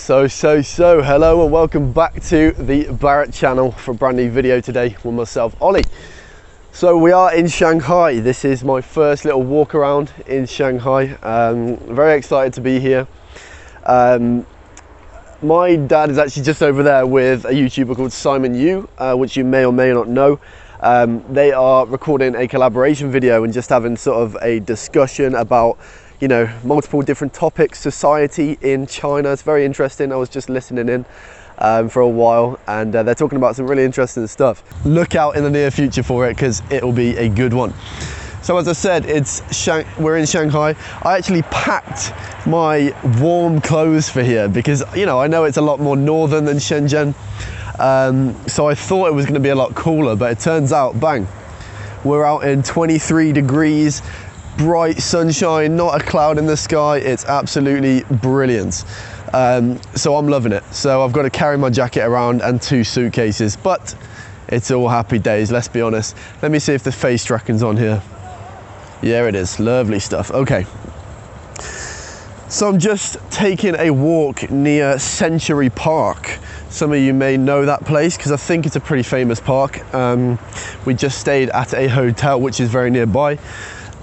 Hello and welcome back to the Barrett channel for a brand new video today with myself, Ollie. So we are in Shanghai. This is my first little walk around in Shanghai. Very excited to be here. My dad is actually just over there with a YouTuber called Simon Yu, which you may or may not know. They are recording a collaboration video and just having sort of a discussion about, you know, multiple different topics, society in China. It's very interesting. I was just listening in for a while, and they're talking about some really interesting stuff. Look out in the near future for it, because it will be a good one. So as I said, we're in Shanghai. I actually packed my warm clothes for here because, you know, I know it's a lot more northern than Shenzhen. So I thought it was going to be a lot cooler, but it turns out, bang, we're out in 23 degrees, bright sunshine, not a cloud in the sky. It's absolutely brilliant. So I'm loving it. So I've got to carry my jacket around and 2 suitcases, but it's all happy days, let's be honest. Let me see if the face tracking's on here. Yeah, it is. Lovely stuff. Okay. So I'm just taking a walk near Century Park. Some of you may know that place because I think it's a pretty famous park. We just stayed at a hotel which is very nearby.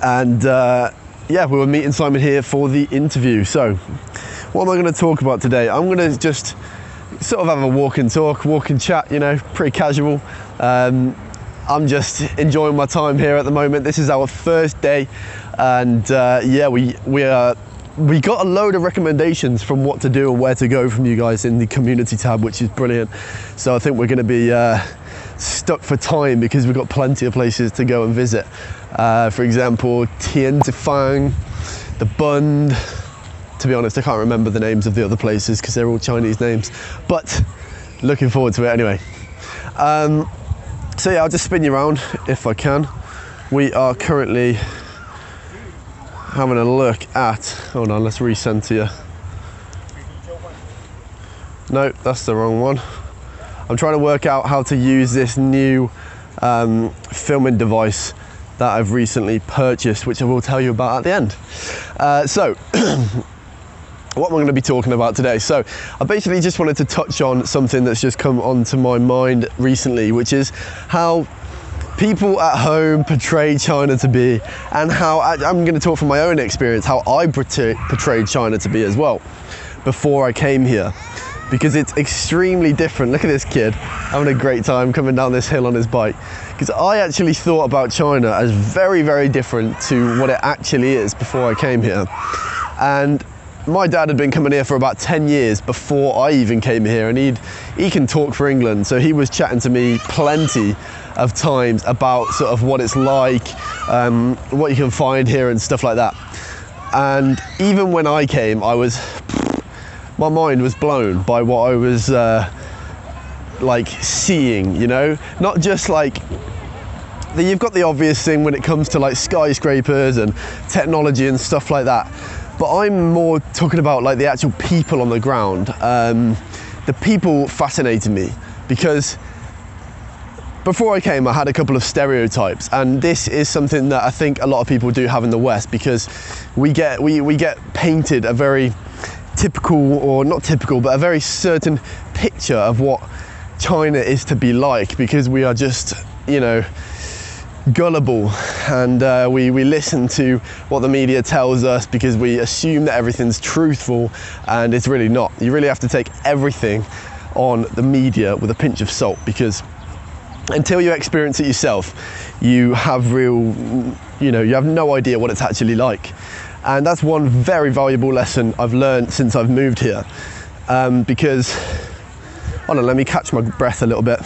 And yeah, we were meeting Simon here for the interview. So what am I going to talk about today? I'm going to just sort of have a walk and talk, walk and chat, you know, pretty casual. I'm just enjoying my time here at the moment. This is our first day, and yeah, we got a load of recommendations from what to do and where to go from you guys in the community tab, which is brilliant. So I think we're going to be stuck for time because we've got plenty of places to go and visit. For example, Tianzifang, the Bund. To be honest, I can't remember the names of the other places because they're all Chinese names, but looking forward to it anyway. So yeah, I'll just spin you around if I can. We are currently having a look at, hold on, let's recenter you. No, that's the wrong one. I'm trying to work out how to use this new filming device that I've recently purchased, which I will tell you about at the end. So what am I going to be talking about today? So I basically just wanted to touch on something that's just come onto my mind recently, which is how people at home portray China to be, and how I'm going to talk from my own experience, how I portrayed China to be as well before I came here, because it's extremely different. Look at this kid having a great time coming down this hill on his bike, because I actually thought about China as very, very different to what it actually is before I came here. And my dad had been coming here for about 10 years before I even came here, and he can talk for England, so he was chatting to me plenty of times about sort of what it's like, what you can find here and stuff like that. And even when I came, my mind was blown by what I was like seeing, you know, not just like you've got the obvious thing when it comes to like skyscrapers and technology and stuff like that. But I'm more talking about like the actual people on the ground. The people fascinated me because before I came, I had a couple of stereotypes, and this is something that I think a lot of people do have in the West, because we get painted a very typical, or not typical, but a very certain picture of what China is to be like, because we are just, you know, gullible, and we listen to what the media tells us because we assume that everything's truthful, and it's really not. You really have to take everything on the media with a pinch of salt, because until you experience it yourself, you have you have no idea what it's actually like. And that's one very valuable lesson I've learned since I've moved here, because, hold on, let me catch my breath a little bit.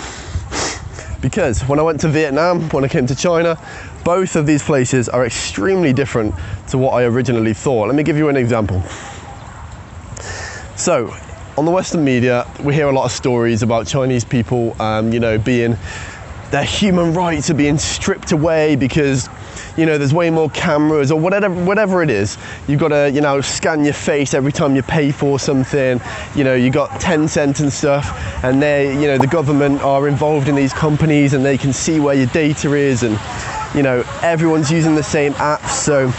Because when I went to Vietnam, when I came to China, both of these places are extremely different to what I originally thought. Let me give you an example. So, on the Western media, we hear a lot of stories about Chinese people, you know, their human rights are being stripped away because, you know, there's way more cameras or whatever it is. You've got to, you know, scan your face every time you pay for something. You know, you got Tencent and stuff, and you know, the government are involved in these companies, and they can see where your data is, and, you know, everyone's using the same apps, so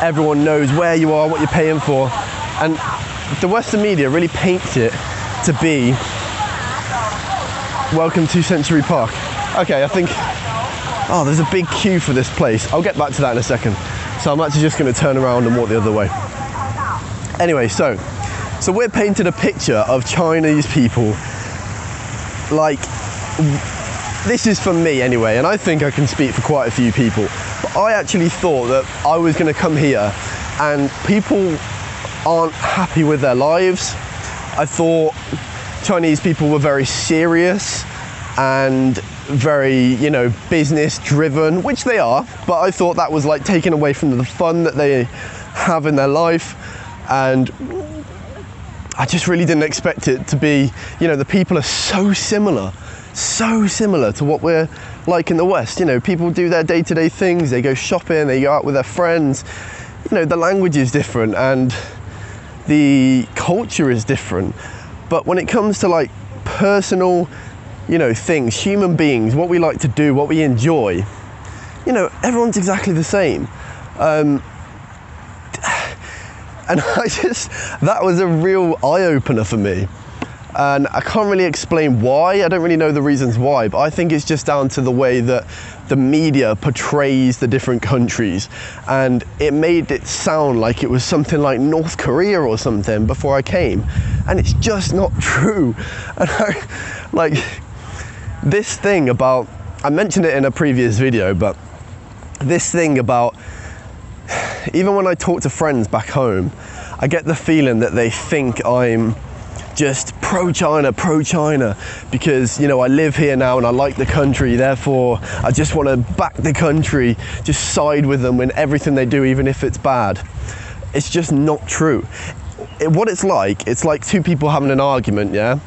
everyone knows where you are, what you're paying for. And the Western media really paints it to be welcome to Century Park. Okay, I think, oh, there's a big queue for this place. I'll get back to that in a second. So I'm actually just going to turn around and walk the other way. Anyway, so we're painted a picture of Chinese people, like, this is for me anyway, and I think I can speak for quite a few people, but I actually thought that I was going to come here and people aren't happy with their lives. I thought Chinese people were very serious and very, you know, business driven, which they are, but I thought that was like taken away from the fun that they have in their life, and I just really didn't expect it to be, you know, the people are so similar to what we're like in the West. You know, people do their day-to-day things, they go shopping, they go out with their friends, you know, the language is different and the culture is different, but when it comes to like personal, you know, things, human beings, what we like to do, what we enjoy, you know, everyone's exactly the same. And that was a real eye-opener for me. And I can't really explain why, I don't really know the reasons why, but I think it's just down to the way that the media portrays the different countries. And it made it sound like it was something like North Korea or something before I came. And it's just not true. And like, this thing about, I mentioned it in a previous video, but this thing about, even when I talk to friends back home, I get the feeling that they think I'm just pro-China because, you know, I live here now and I like the country, therefore I just want to back the country, just side with them in everything they do, even if it's bad. It's just not true. What it's like two people having an argument, yeah,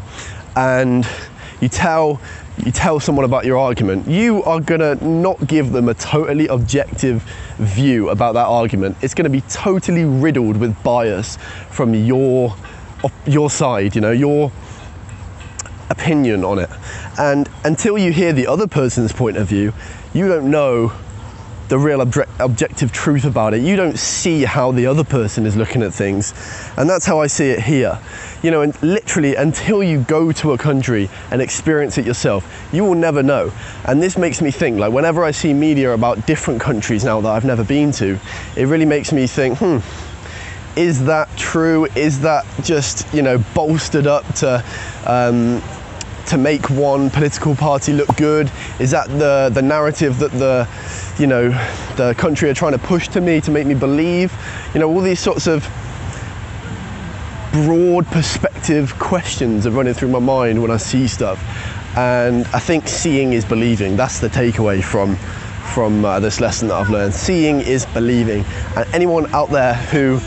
and you tell someone about your argument, you are gonna not give them a totally objective view about that argument. It's gonna be totally riddled with bias from your side, you know, your opinion on it. And until you hear the other person's point of view, you don't know the real objective truth about it. You don't see how the other person is looking at things. And that's how I see it here. You know, and literally until you go to a country and experience it yourself, you will never know. And this makes me think, like, whenever I see media about different countries now that I've never been to, it really makes me think, is that true? Is that just, you know, bolstered up to make one political party look good? Is that the narrative that the country are trying to push to me to make me believe? You know, all these sorts of broad perspective questions are running through my mind when I see stuff. And I think seeing is believing. That's the takeaway from this lesson that I've learned. Seeing is believing. And anyone out there who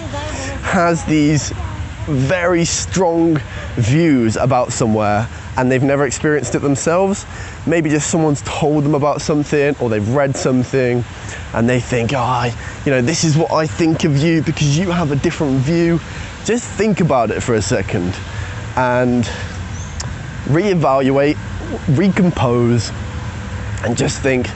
has these very strong views about somewhere and they've never experienced it themselves, maybe just someone's told them about something or they've read something and they think, you know, this is what I think of you because you have a different view. Just think about it for a second and reevaluate, recompose, and just think,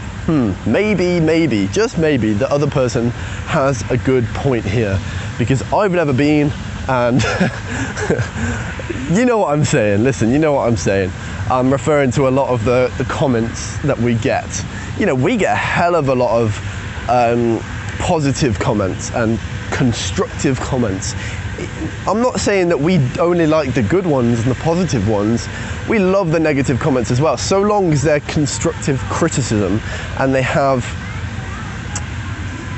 maybe, just maybe, the other person has a good point here, because I've never been, and you know what I'm saying. Listen, you know what I'm saying. I'm referring to a lot of the comments that we get. You know, we get a hell of a lot of positive comments and constructive comments. I'm not saying that we only like the good ones and the positive ones. We love the negative comments as well, so long as they're constructive criticism and they have,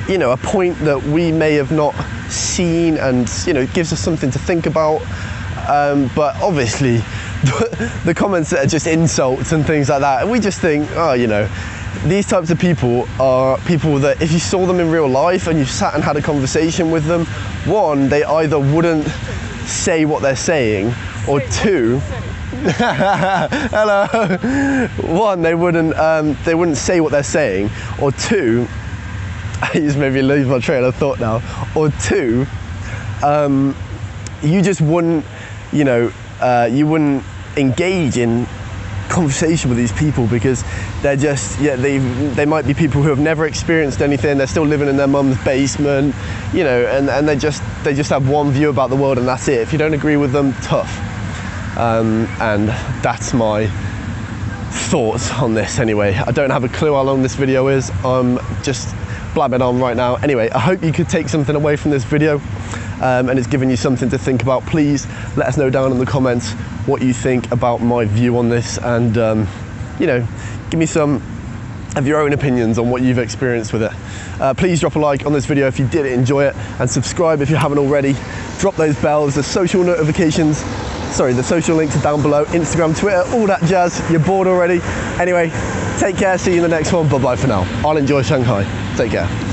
you know, a point that we may have not seen and, you know, it gives us something to think about. But obviously the comments that are just insults and things like that, and we just think, you know, these types of people are people that if you saw them in real life and you sat and had a conversation with them, one, they either wouldn't say what they're saying, or two, hello, one, they wouldn't say what they're saying, or two, I just made me lose my train of thought now, or two, you just wouldn't, you know, you wouldn't engage in conversation with these people, because they're just, they might be people who have never experienced anything. They're still living in their mum's basement, you know, and they just have one view about the world, and that's it. If you don't agree with them, tough. And that's my thoughts on this anyway. I don't have a clue how long this video is. I'm just blabbing on right now. Anyway, I hope you could take something away from this video, and it's given you something to think about. Please let us know down in the comments what you think about my view on this, and you know, give me some of your own opinions on what you've experienced with it. Please drop a like on this video if you did enjoy it, and subscribe if you haven't already. Drop those bells, the social notifications, sorry, the social links are down below, Instagram, Twitter, all that jazz. You're bored already? Anyway, take care, see you in the next one. Bye bye for now. I'll enjoy Shanghai. Take care.